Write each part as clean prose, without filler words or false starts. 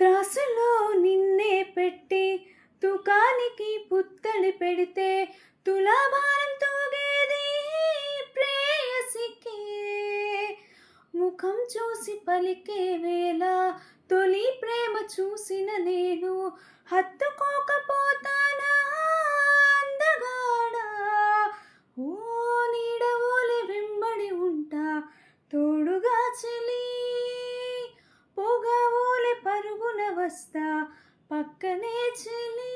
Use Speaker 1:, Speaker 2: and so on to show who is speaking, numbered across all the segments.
Speaker 1: త్రాసులో నిన్నే పెట్టి తుకానికి పుత్తడి పెడితే తులాభారం తూగేది ప్రేయసికే. ముఖం చూసి పలికే వేళ తొలి ప్రేమ చూసిన నేను హత్తుకోకపోతానా అందగాడా. ఓ నీడవోలే వెంబడి ఉంటా తోడుగా చెలి, పొగవోలే పరుగున వస్తా పక్కనే చెలి.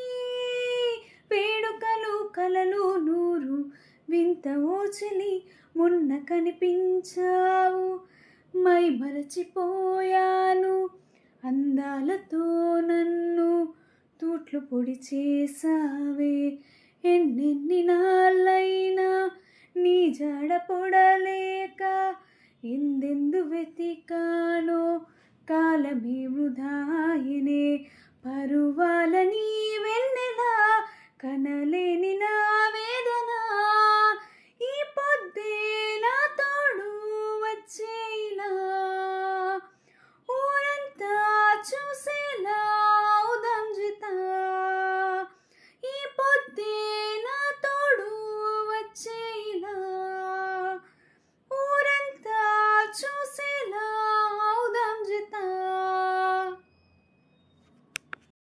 Speaker 1: వేడుకలు కలలు నూరు వింత ఓ చెలి, మొన్న కనిపించావు మై మరచిపోయాను. అందాలతో నన్ను తూట్లు పొడి చేసావే, ఎన్నెన్ని నాళ్ళైనా నీ జాడ పొడలేక ఎందెందు వెతికానో కాలమే వృధా